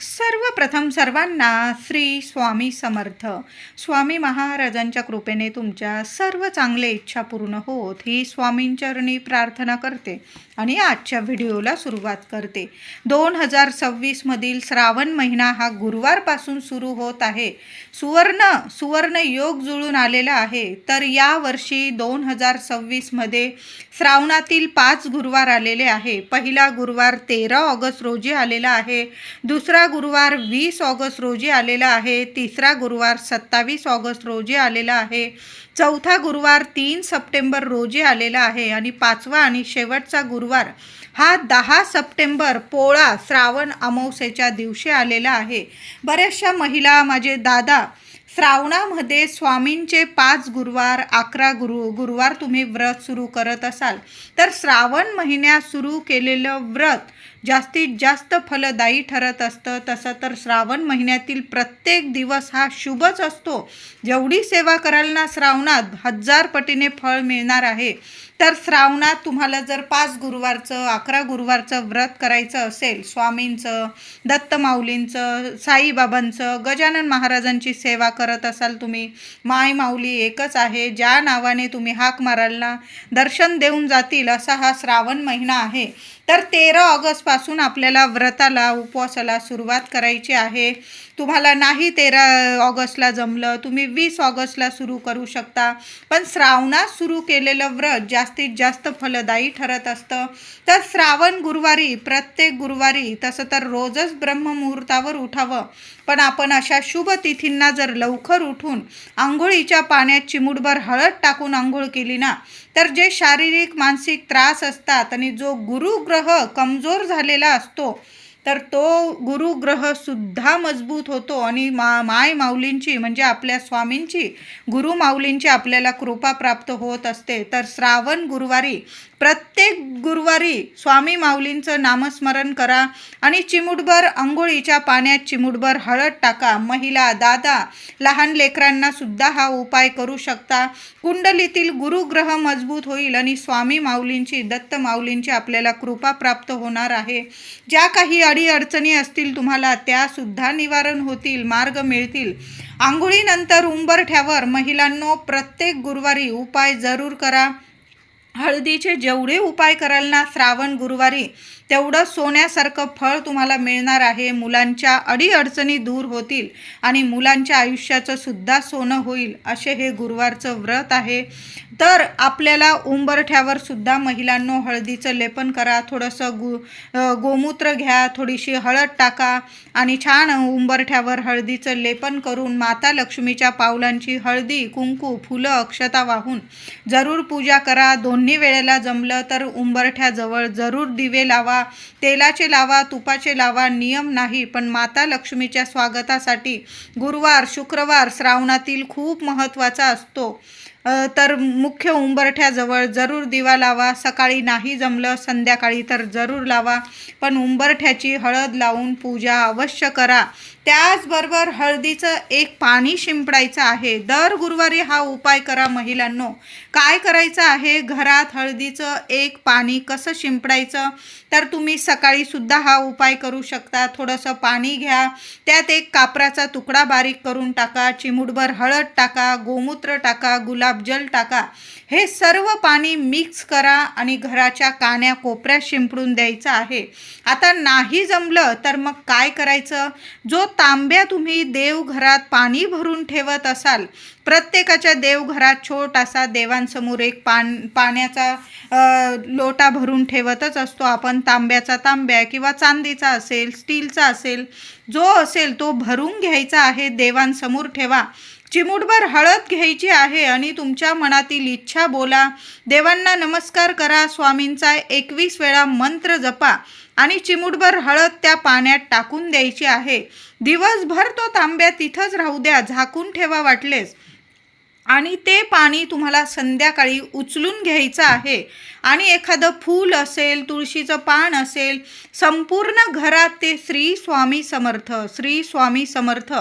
सर्वप्रथम सर्वांना श्री स्वामी समर्थ. स्वामी महाराजांच्या कृपेने तुमच्या सर्व चांगल्या इच्छा पूर्ण होत ही स्वामींचरणी प्रार्थना करते आणि आजच्या व्हिडिओला सुरुवात करते. 2026 मधील श्रावण महिना हा गुरुवारपासून सुरू होत आहे. सुवर्ण योग जुळून आलेला आहे. तर यावर्षी 2026 मध्ये श्रावणातील 5 गुरुवार आलेले आहे. पहिला गुरुवार 13 ऑगस्ट रोजी आलेला आहे. दुसरा गुरुवार 20 ऑगस्ट रोजी आलेला आहे. तिसरा गुरुवार 27 ऑगस्ट रोजी आलेला आहे. चौथा गुरुवार 3 सप्टेंबर रोजी आलेला आहे आणि पाचवा आणि शेवटचा गुरुवार हा 10 सप्टेंबर पोळा श्रावण अमावस्येच्या दिवशी आलेला आहे. बऱ्याचशा महिला, माझे दादा, श्रावणामध्ये स्वामींचे 5 गुरुवार 11 गुरुवार तुम्ही व्रत सुरू करत असाल तर श्रावण महिन्यात सुरू केलेलं व्रत जास्तीत जास्त फलदायी ठरत असतं. तसं तर श्रावण महिन्यातील प्रत्येक दिवस हा शुभच असतो. जेवढी सेवा कराल ना श्रावणात 1000 पटीने फळ मिळणार आहे. तर श्रावणात तुम्हाला जर 5 गुरुवारचं 11 गुरुवारचं व्रत करायचं असेल, स्वामींचं, दत्त माऊलींचं, साईबाबांचं, गजानन महाराजांची सेवा करत असाल तुम्ही, माय माऊली एकच आहे, ज्या नावाने तुम्ही हाक माराल ना दर्शन देऊन जातील असा हा श्रावण महिना आहे. तर 13 ऑगस्टपासून आपल्याला व्रताला, उपवासाला सुरुवात करायची आहे. तुम्हाला नाही 13 ऑगस्टला जमलं, तुम्ही 20 ऑगस्टला सुरू करू शकता. पण श्रावणात सुरू केलेलं व्रत जास्तीत जास्त फलदायी ठरत असतं. तर श्रावण गुरुवारी, प्रत्येक गुरुवारी, तसं तर रोजच ब्रह्ममुहूर्तावर उठावं, पण आपण अशा शुभ तिथींना जर लवकर उठून आंघोळीच्या पाण्यात चिमूटभर हळद टाकून आंघोळ केली ना, तर जे शारीरिक मानसिक त्रास असतात आणि जो गुरुग्रह कमजोर झालेला असतो तर तो गुरुग्रह सुद्धा मजबूत होतो आणि माय माऊलींची म्हणजे आपल्या स्वामींची, गुरु माऊलींची आपल्याला कृपा प्राप्त होत असते. तर श्रावण गुरुवारी, प्रत्येक गुरुवारी स्वामी माऊलींचं नामस्मरण करा आणि चिमूटभर आंघोळीच्या पाण्यात चिमूटभर हळद टाका. महिला, दादा, लहान लेकरांना सुद्धा हा उपाय करू शकता. कुंडलीतील गुरुग्रह मजबूत होईल आणि स्वामी माऊलींची, दत्त माऊलींची आपल्याला कृपा प्राप्त होणार आहे. ज्या काही अडीअडचणी असतील तुम्हाला त्या सुद्धा निवारण होतील, मार्ग मिळतील. आंघोळीनंतर उंबरठ्यावर महिलांनो प्रत्येक गुरुवारी उपाय जरूर करा. हळदीचे जेवढे उपाय कराल ना श्रावण गुरुवारी तेवढं सोन्यासारखं फळ तुम्हाला मिळणार आहे. मुलांच्या अडीअडचणी दूर होतील आणि मुलांच्या आयुष्याचं सुद्धा सोनं होईल असे हे गुरुवारचं व्रत आहे. तर आपल्याला उंबरठ्यावर सुद्धा महिलांनो हळदीचं लेपन करा. थोडंसं गोमूत्र घ्या, थोडीशी हळद टाका आणि छान उंबरठ्यावर हळदीचं लेपन करून माता लक्ष्मीच्या पावलांची हळदी, कुंकू, फुलं, अक्षता वाहून जरूर पूजा करा. दोन्ही वेळेला जमलं तर उंबरठ्याजवळ जरूर दिवे लावा. तेलाचे लावा, तुपाचे लावा, नियम नाही, पण माता लक्ष्मीच्या स्वागतासाठी गुरुवार, शुक्रवार श्रावणातील खूप महत्त्वाचा असतो. तर मुख्य उंबरठ्याजवळ जरूर दिवा लावा. सकाळी नाही जमलं संध्याकाळी तर जरूर लावा, पण उंबरठ्याची हळद लावून पूजा अवश्य करा. त्याचबरोबर हळदीचं एक पाणी शिंपडायचं आहे. दर गुरुवारी हा उपाय करा महिलांनो. काय करायचं आहे, घरात हळदीचं एक पाणी कसं शिंपडायचं तर तुम्ही सकाळी सुद्धा हा उपाय करू शकता. थोडंसं पाणी घ्या, त्यात एक कापराचा तुकडा बारीक करून टाका, चिमूटभर हळद टाका, गोमूत्र टाका, गुलाबजल टाका. हे सर्व पाणी मिक्स करा आणि घराच्या कान्या कोपऱ्यात शिंपडून द्यायचं आहे. आता नाही जमलं तर मग काय करायचं, जो तांब्या तुम्ही देवघरात पाणी भरून ठेवत असाल, प्रत्येकाच्या देवघरात छोटासा देवांसमोर एक पाण्याचा लोटा भरून ठेवतच असतो आपण. तांब्याचा तांब्या किंवा चांदीचा असेल, स्टीलचा असेल, जो असेल तो भरून घ्यायचा आहे, देवांसमोर ठेवा. चिमूटभर हळद घ्यायची आहे आणि तुमच्या मनातील इच्छा बोला. देवांना नमस्कार करा. स्वामींचा 21 वेळा मंत्र जपा आणि चिमूटभर हळद त्या पाण्यात टाकून द्यायची आहे. दिवसभर तो तांब्या तिथंच राहू द्या, झाकून ठेवा वाटलेस, आणि ते पाणी तुम्हाला संध्याकाळी उचलून घ्यायचं आहे आणि एखादं फूल असेल, तुळशीचं पान असेल, संपूर्ण घरात ते श्री स्वामी समर्थ, श्री स्वामी समर्थ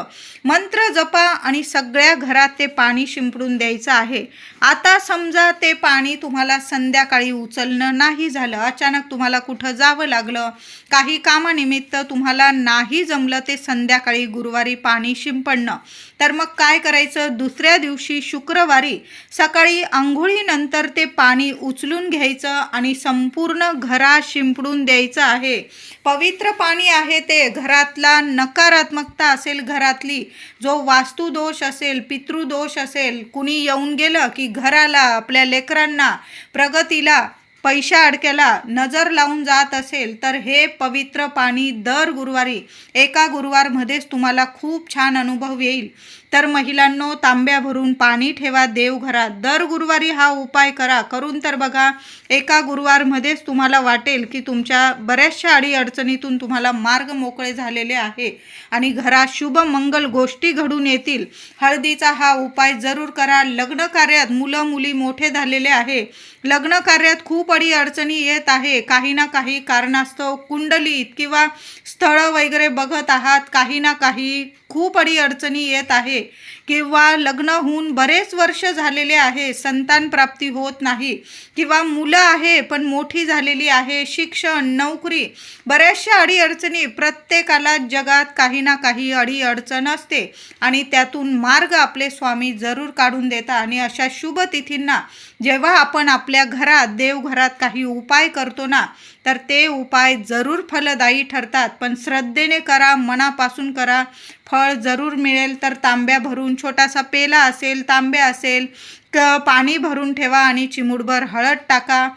मंत्र जपा आणि सगळ्या घरात ते पाणी शिंपडून द्यायचं आहे. आता समजा ते पाणी तुम्हाला संध्याकाळी उचलणं नाही झालं, अचानक तुम्हाला कुठं जावं लागलं, काही कामानिमित्त तुम्हाला नाही जमलं ते संध्याकाळी गुरुवारी पाणी शिंपडणं, तर मग काय करायचं? दुसऱ्या दिवशी शुक्रवारी सकाळी अंघोळीनंतर ते पाणी उचलून घ्यायचं आणि संपूर्ण घरात शिंपडून द्यायचं आहे. पवित्र पाणी आहे ते. घरातला नकारात्मकता असेल, घरातली जो वास्तुदोष असेल, पितृदोष असेल, कुणी येऊन गेलं की घराला, आपल्या लेकरांना, प्रगतीला, पैशा अडक्याला नजर लावून जात असेल, तर हे पवित्र पाणी दर गुरुवारी, एका गुरुवारमध्येच तुम्हाला खूप छान अनुभव येईल. तर महिलांनो, तांब्या भरून पाणी ठेवा देवघरात. दर गुरुवारी हा उपाय करा. करून तर बघा, एका गुरुवारमध्येच तुम्हाला वाटेल की तुमच्या बऱ्याचशा अडीअडचणीतून तुम्हाला मार्ग मोकळे झालेले आहे आणि घरात शुभ मंगल गोष्टी घडून येतील. हळदीचा हा उपाय जरूर करा. लग्न कार्यात मुलं मुली मोठे झालेले आहे, लग्न कार्यात खूप अडीअडचणी येत आहे, काही ना काही कारणास्तव कुंडलीत किंवा स्थळं वगैरे बघत आहात, काही ना काही खूप अडीअडचणी येत आहे, किंवा लग्न होऊन बरेच वर्ष झालेले आहे, संतान प्राप्ती होत नाही, किंवा मुलं आहे पण मोठी झालेली आहे, शिक्षण, नोकरी, बऱ्याचशा अडीअडचणी. प्रत्येकाला जगात काही ना काही अडीअडचण असते आणि त्यातून मार्ग आपले स्वामी जरूर काढून देतात. आणि अशा शुभ तिथींना जेव्हा आपण आपल्या घरात, देवघरात काही उपाय करतो ना, तर ते उपाय जरूर फलदायी ठरतात. पण श्रद्धेने करा, मनापासून करा, फळ जरूर मिळेल. तर तांब्या भरून, छोटासा पेला असेल, तांब्या असेल, पाणी भरून ठेवा आणि चिमूटभर हळद टाका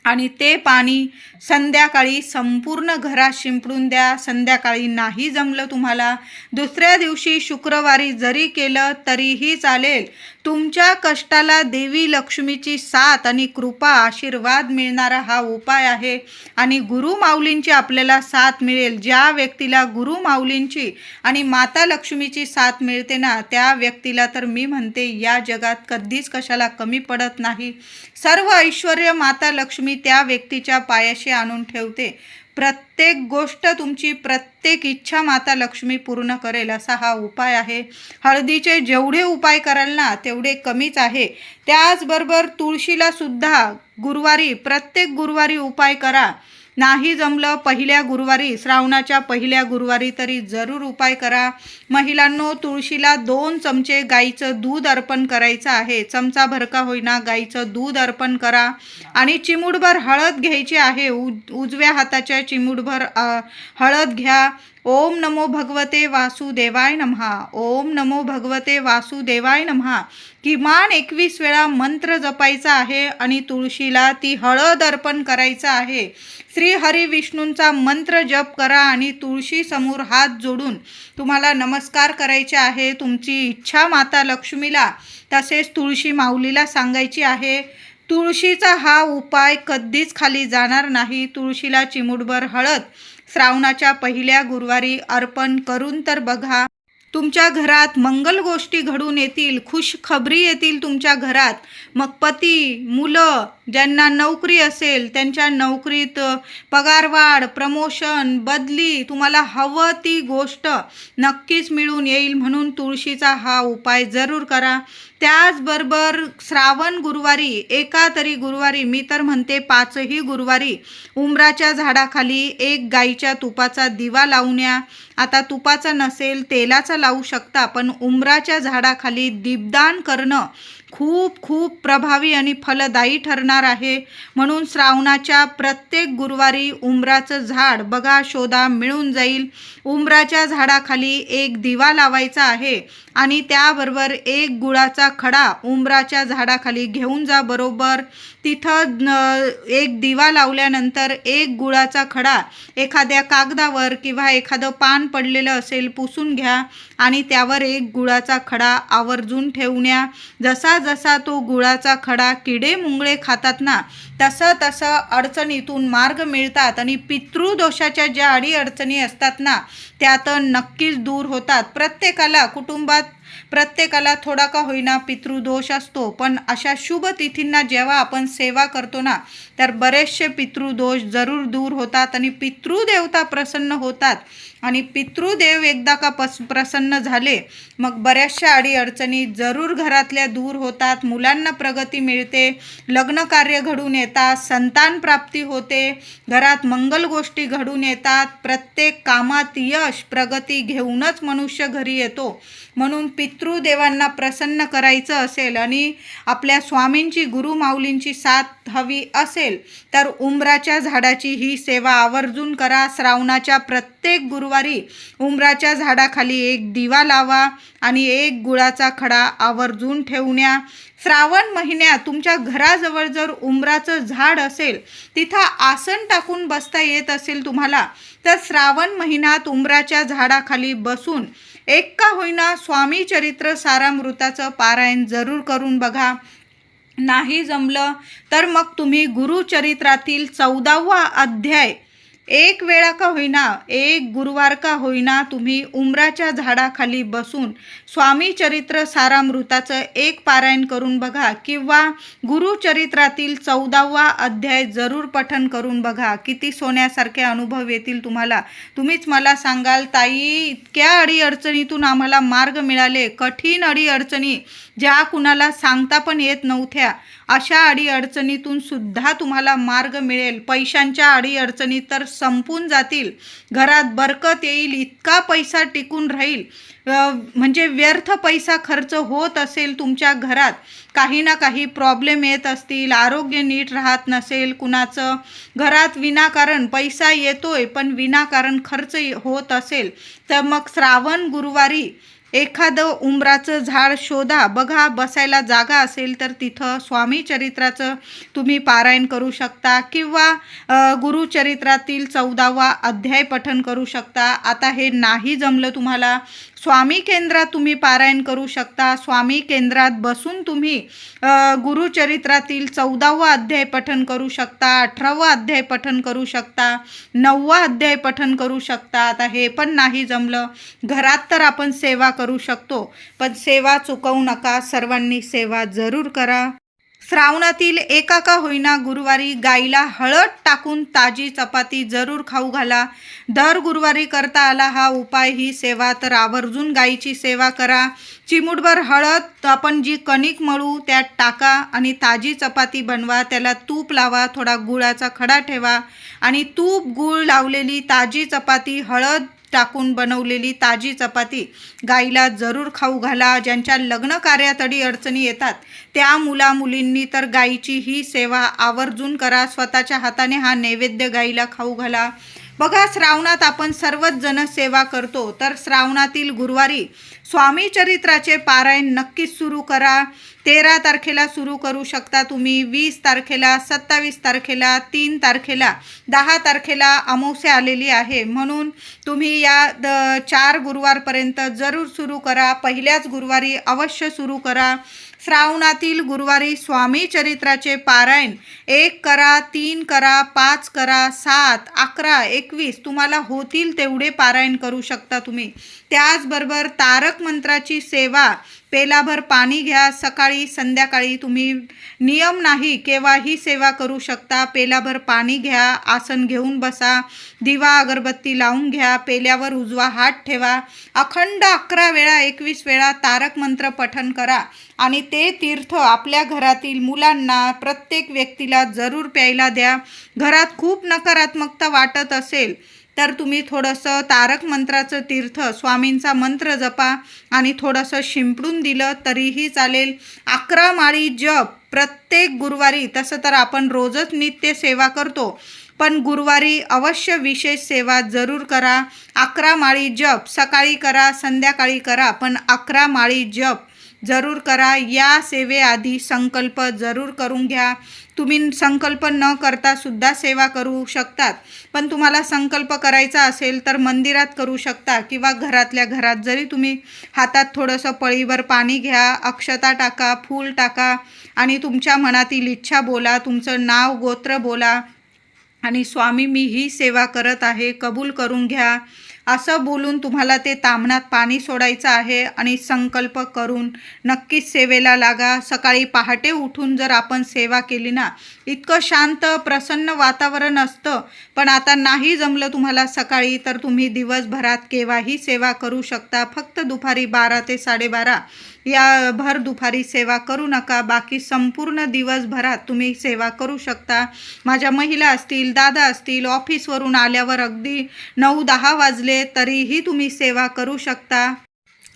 आणि ते पाणी संध्याकाळी संपूर्ण घरात शिंपडून द्या. संध्याकाळी नाही जमलं तुम्हाला, दुसऱ्या दिवशी शुक्रवारी जरी केलं तरीही चालेल. तुमच्या कष्टाला देवी लक्ष्मीची साथ आणि कृपा, आशीर्वाद मिळणारा हा उपाय आहे आणि गुरु माऊलींची आपल्याला साथ मिळेल. ज्या व्यक्तीला गुरु माऊलींची आणि माता लक्ष्मीची साथ मिळते ना, त्या व्यक्तीला तर मी म्हणते या जगात कधीच कशाला कमी पडत नाही. सर्व ऐश्वर्य माता लक्ष्मी त्या व्यक्तीच्या पायाशी आणून ठेवते. प्रत्येक गोष्ट तुमची, प्रत्येक इच्छा माता लक्ष्मी पूर्ण करेल असा हा उपाय आहे. हळदीचे जेवढे उपाय कराल ना तेवढे कमीच आहे. त्याचबरोबर तुळशीला सुद्धा गुरुवारी, प्रत्येक गुरुवारी उपाय करा. नाही जमलं पहिल्या गुरुवारी, श्रावणाच्या पहिल्या गुरुवारी तरी जरूर उपाय करा. महिलांनो, तुळशीला 2 चमचे गाईचं दूध अर्पण करायचं आहे. चमचाभर का होईना गाईचं दूध अर्पण करा आणि चिमूटभर हळद घ्यायची आहे. उजव्या हाताच्या चिमूटभर हळद घ्या. ओम नमो भगवते वासुदेवाय नमः, ओम नमो भगवते वासुदेवाय नमः किमान 21 वेळा मंत्र जपायचा आहे आणि तुळशीला ती हळद अर्पण करायचं आहे. श्री हरी विष्णूंचा मंत्र जप करा आणि तुळशी समोर हात जोडून तुम्हाला नमस्कार करायचे आहे. तुमची इच्छा माता लक्ष्मीला तसेच तुळशी माऊलीला सांगायची आहे. तुळशीचा हा उपाय कधीच खाली जाणार नाही. तुळशीला चिमूटभर हळद श्रावणाच्या पहिल्या गुरुवारी अर्पण करून तर बघा, तुमच्या घरात मंगल गोष्टी घडून येतील, खुशखबरी येतील तुमच्या घरात. मग पती, मुलं, ज्यांना नोकरी असेल त्यांच्या नोकरीत पगारवाढ, प्रमोशन, बदली, तुम्हाला हवं ती गोष्ट नक्कीच मिळून येईल. म्हणून तुळशीचा हा उपाय जरूर करा. त्याचबरोबर श्रावण गुरुवारी, एका तरी गुरुवारी, मी तर म्हणते 5ही गुरुवारी, उंबराच्या झाडाखाली एक गाईच्या तुपाचा दिवा लावून या. आता तुपाचा नसेल तेलाचा लावू शकता, पण उंबराच्या झाडाखाली दीपदान करणं खूप खूप प्रभावी आणि फलदायी ठरणार आहे. म्हणून श्रावणाच्या प्रत्येक गुरुवारी उंबराचं झाड बघा, शोधा, मिळून जाईल. उंबराच्या झाडाखाली एक दिवा लावायचा आहे आणि त्याबरोबर एक गुळाचा खडा उंबराच्या झाडाखाली घेऊन जा. बरोबर तिथं एक दिवा लावल्यानंतर एक गुळाचा खडा एखाद्या कागदावर किंवा एखादं पान पडलेलं असेल पुसून घ्या आणि त्यावर एक गुळाचा खडा आवर्जून ठेवण्या. जसा जसा तो गुळाचा खडा किडे मुंगळे खातात ना, तसं तसं अडचणीतून मार्ग मिळतात आणि पितृदोषाच्या ज्या अडीअडचणी असतात ना त्या तर नक्कीच दूर होतात. प्रत्येकाला कुटुंबात प्रत्येकाला थोडा का होईना पितृदोष असतो, पण अशा शुभ तिथींना जेव्हा आपण सेवा करतो ना, तर बरेचसे पितृदोष जरूर दूर होतात आणि पितृदेवता प्रसन्न होतात. आणि पितृदेव एकदा का प्रसन्न झाले, मग बऱ्याचशा अडीअडचणी जरूर घरातल्या दूर होतात. मुलांना प्रगती मिळते, लग्न कार्य घडून येतात, संतान प्राप्ती होते, घरात मंगल गोष्टी घडून येतात. प्रत्येक कामात यश प्रगती घेऊनच मनुष्य घरी येतो. म्हणून पितृदेवांना प्रसन्न करायचं असेल आणि आपल्या स्वामींची गुरुमाऊलींची साथ हवी असेल तर उंबराच्या झाडाची ही सेवा आवर्जून करा. श्रावणाच्या प्रत्येक गुरुवारी उंबराच्या झाडाखाली एक दिवा लावा आणि एक गुळाचा खडा आवर्जून ठेवून या. श्रावण महिन्यात तुमच्या घराजवळ जर उंबराचं झाड असेल, तिथं आसन टाकून बसता येत असेल तुम्हाला, तर श्रावण महिन्यात उंबराच्या झाडाखाली बसून एक का होईना स्वामी चरित्र सारामृताचं पारायण जरूर करून बघा. नाही जमलं तर मग तुम्ही गुरुचरित्रातील 14वा अध्याय एक वेळा का होईना, एक गुरुवार का होईना, तुम्ही उंबराच्या झाडाखाली बसून स्वामी चरित्र सारामृताचं एक पारायण करून बघा किंवा गुरुचरित्रातील 14वा अध्याय जरूर पठन करून बघा. किती सोन्यासारखे अनुभव येतील तुम्हाला. तुम्हीच मला सांगाल, ताई इतक्या अडीअडचणीतून आम्हाला मार्ग मिळाले, कठीण अडीअडचणी ज्या कुणाला सांगता पण येत नव्हत्या, अशा अडीअडचणीतून सुद्धा तुम्हाला मार्ग मिळेल. पैशांच्या अडीअडचणी तर संपून जातील, घरात बरकत येईल, इतका पैसा टिकून राहील. म्हणजे व्यर्थ पैसा खर्च होत असेल तुमच्या घरात, काही ना काही प्रॉब्लेम येत असतील, आरोग्य नीट राहत नसेल कुणाचं, घरात विनाकारण पैसा येतोय पण विनाकारण खर्च होत असेल, तर मग श्रावण गुरुवारी एखादं उंबराचं झाड शोधा. बघा, बसायला जागा असेल तर तिथं स्वामी चरित्राचं तुम्ही पारायण करू शकता किंवा गुरुचरित्रातील 14वा अध्याय पठन करू शकता. आता हे नाही जमलं तुम्हाला, स्वामी केंद्रात तुम्ही पारायण करू शकता. स्वामी केंद्रात बसून तुम्ही गुरुचरित्रातील 14वा अध्याय पठन करू शकता, 18वा अध्याय पठन करू शकता, 9वा अध्याय पठन करू शकता. आता हे पण नाही जमलं, घरात तर आपण सेवा करू शकतो, पण सेवा चुकवू नका. सर्वांनी सेवा जरूर करा. श्रावणातील एका का होईना गुरुवारी गाईला हळद टाकून ताजी चपाती जरूर खाऊ घाला. दर गुरुवारी करता आला हा उपाय, ही सेवा, तर आवर्जून गाईची सेवा करा. चिमूटभर हळद आपण जी कणिक मळू त्यात टाका आणि ताजी चपाती बनवा. त्याला तूप लावा, थोडा गुळाचा खडा ठेवा आणि तूप गुळ लावलेली ताजी चपाती, हळद टाकून बनवलेली ताजी चपाती गाईला जरूर खाऊ घाला. ज्यांच्या लग्न कार्यात अडीअडचणी येतात त्या मुलींनी तर गाईची ही सेवा आवर्जून करा. स्वतःच्या हाताने हा नैवेद्य गाईला खाऊ घाला. बघा, श्रावणात आपण सर्वच जण सेवा करतो, तर श्रावणातील गुरुवारी स्वामी चरित्राचे पारायण नक्कीच सुरू करा. 13 तारखेला सुरू करू शकता तुम्ही, 20 तारखेला, 27 तारखेला, 3 तारखेला, 10 तारखेला अमावस्या आलेली आहे, म्हणून तुम्ही या 4 गुरुवारपर्यंत जरूर सुरू करा. पहिल्याच गुरुवारी अवश्य सुरू करा. श्रावणातील गुरुवारी स्वामी चरित्राचे पारायण 1 करा, 3 करा, 5 करा, 7, 11, 21 तुम्हाला होतील तेवढे पारायण करू शकता तुम्ही. त्याचबरोबर तारक मंत्राची सेवा, पेलाभर पाणी घ्या. सकाळी संध्याकाळी तुम्ही नियम नाही केव्हाही सेवा करू शकता. पेलाभर पाणी घ्या, आसन घेऊन बसा, दिवा अगरबत्ती लावून घ्या, पेल्यावर उजवा हात ठेवा. अखंड 11 वेळा 21 वेळा तारक मंत्र पठन करा आणि ते तीर्थ आपल्या घरातील मुलांना, प्रत्येक व्यक्तीला जरूर प्यायला द्या. घरात खूप नकारात्मकता वाटत असेल तर तुम्ही थोडंसं तारक मंत्राचं तीर्थ, स्वामींचा मंत्र जपा आणि थोडंसं शिंपडून दिलं तरीही चालेल. 11 माळी जप प्रत्येक गुरुवारी, तसं तर आपण रोजच नित्य सेवा करतो, पण गुरुवारी अवश्य विशेष सेवा जरूर करा. 11 माळी जप सकाळी करा, संध्याकाळी करा, पण 11 माळी जप जरूर करा. या सेवेआधी संकल्प जरूर करून घ्या. तुम्ही संकल्प न करता सुद्धा सेवा करू शकतात, पण तुम्हाला संकल्प करायचा असेल तर मंदिरात करू शकता किंवा घरातल्या घरात जरी तुम्ही हातात थोडंसं पळीभर पाणी घ्या, अक्षता टाका, फूल टाका आणि तुमच्या मनातील इच्छा बोला, तुमचं नाव गोत्र बोला आणि स्वामी मी ही सेवा करत आहे कबूल करून घ्या असं बोलून तुम्हाला ते ताम्हणात पाणी सोडायचं आहे आणि संकल्प करून नक्कीच सेवेला लागा. सकाळी पहाटे उठून जर आपण सेवा केली ना, इतकं शांत प्रसन्न वातावरण असतं. पण आता नाही जमलं तुम्हाला सकाळी, तर तुम्ही दिवसभरात केव्हाही सेवा करू शकता. फक्त दुपारी 12 ते 12:30 या भर दुपारी सेवा करू नका. बाकी संपूर्ण दिवसभरात तुम्ही सेवा करू शकता. माझ्या महिला असतील, दादा असतील, ऑफिसवरून आल्यावर अगदी 9-10 वाजले तरीही तुम्ही सेवा करू शकता.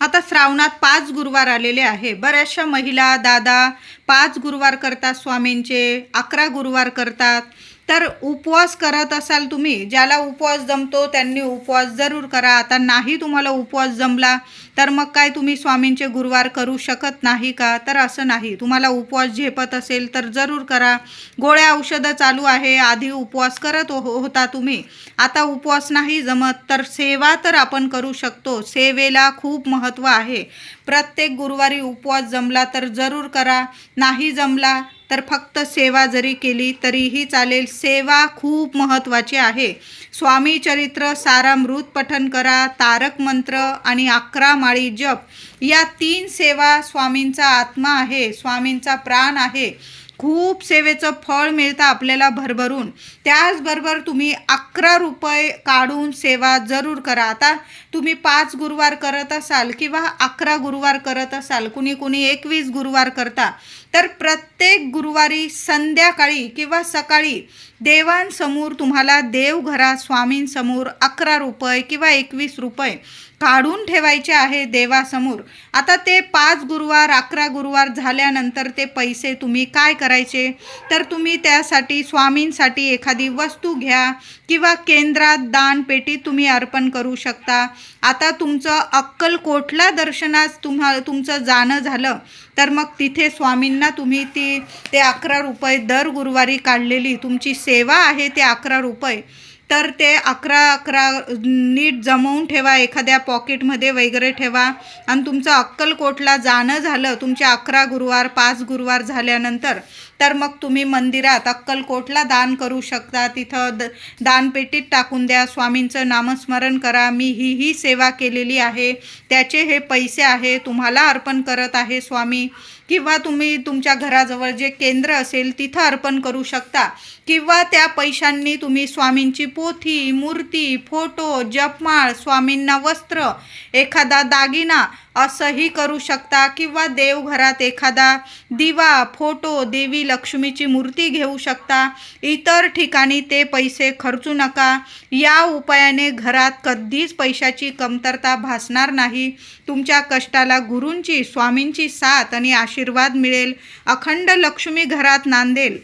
आता श्रावणात 5 गुरुवार आलेले आहे. बऱ्याचशा महिला, दादा 5 गुरुवार करतात स्वामींचे, 11 गुरुवार करतात. तर उपवास करत असाल तुम्ही, ज्याला उपवास जमतो त्यांनी उपवास जरूर करा. आता नाही तुम्हाला उपवास जमला तर मग काय तुम्ही स्वामींचे गुरुवार करू शकत नाही का? तर असं नाही. तुम्हाला उपवास झेपत असेल तर जरूर करा. गोळ्या औषधं चालू आहे, आधी उपवास करत होता तुम्ही, आता उपवास नाही जमत तर सेवा तर आपण करू शकतो. सेवेला खूप महत्त्व आहे. प्रत्येक गुरुवारी उपवास जमला तर जरूर करा, नाही जमला तर फक्त सेवा जरी केली तरीही चालेल. सेवा खूप महत्त्वाची आहे. स्वामी चरित्र सारामृत पठन करा, तारक मंत्र आणि 11 माळी जप या 3 सेवा स्वामींचा आत्मा आहे, स्वामींचा प्राण आहे. खूप सेवेचं फळ मिळतं आपल्याला भरभरून. त्याचबरोबर तुम्ही 11 रुपये काढून सेवा जरूर करा. आता तुम्ही 5 गुरुवार करत असाल किंवा 11 गुरुवार करत असाल, कुणी 21 गुरुवार करता, तर प्रत्येक गुरुवारी संध्याकाळी किंवा सकाळी देवांसमोर तुम्हाला देवघरात स्वामींसमोर 11 रुपये किंवा 21 रुपये काढून ठेवायचे आहे देवासमोर. आता ते 5 गुरुवार 11 गुरुवार झाल्यानंतर ते पैसे तुम्ही काय करायचे, तर तुम्ही त्यासाठी स्वामींसाठी एखादी वस्तू घ्या किंवा केंद्रात दानपेटीत तुम्ही अर्पण करू शकता. आता तुमचं अक्कलकोटला दर्शनास तुमचं जाणं झालं तर मग तिथे स्वामींना तुम्ही ते 11 रुपये दर गुरुवारी काढलेली तुमची सेवा आहे ते 11 रुपये, तर ते 11 नीट जमवून ठेवा, एखाद्या पॉकेटमध्ये वगैरे ठेवा. आणि तुमचं अक्कलकोटला जाणं झालं तुमचे 11 गुरुवार 5 गुरुवार झाल्यानंतर, तर मग तुम्ही मंदिरात अक्कलकोटला दान करू शकता. तिथं दानपेटीत टाकून द्या, स्वामींचं नामस्मरण करा, मी ही सेवा केलेली आहे, त्याचे हे पैसे आहे तुम्हाला अर्पण करत आहे स्वामी. किंवा तुम्ही तुमच्या घराजवळ जे केंद्र असेल तिथं अर्पण करू शकता. किंवा त्या पैशांनी तुम्ही स्वामींची पोथी, मूर्ती, फोटो, जपमाळ, स्वामींना वस्त्र, एखादा दागिना असंही करू शकता. किंवा देवघरात एखादा दिवा, फोटो, देवी लक्ष्मीची मूर्ती घेऊ शकता. इतर ठिकाणी ते पैसे खर्चू नका. या उपायाने घरात कधीच पैशाची कमतरता भासणार नाही. तुमच्या कष्टाला गुरूंची, स्वामींची साथ आणि आशीर्वाद मिळेल. अखंड लक्ष्मी घरात नांदेल.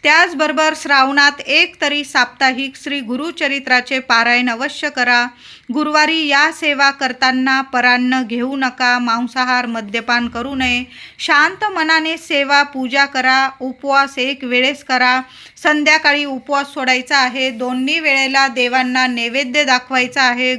त्याचबरोबर श्रावणात एक तरी साप्ताहिक श्री गुरुचरित्राचे पारायण अवश्य करा. गुरुवारी या सेवा करताना परान्न घेऊ नका, मांसाहार मद्यपान करू नये. शांत मनाने सेवा पूजा करा. उपवास एक वेळेस करा. संध्याकाळी उपवास सोडायचा आहे. दोन्ही वेळेला देवांना नैवेद्य दाखवायचा आहे.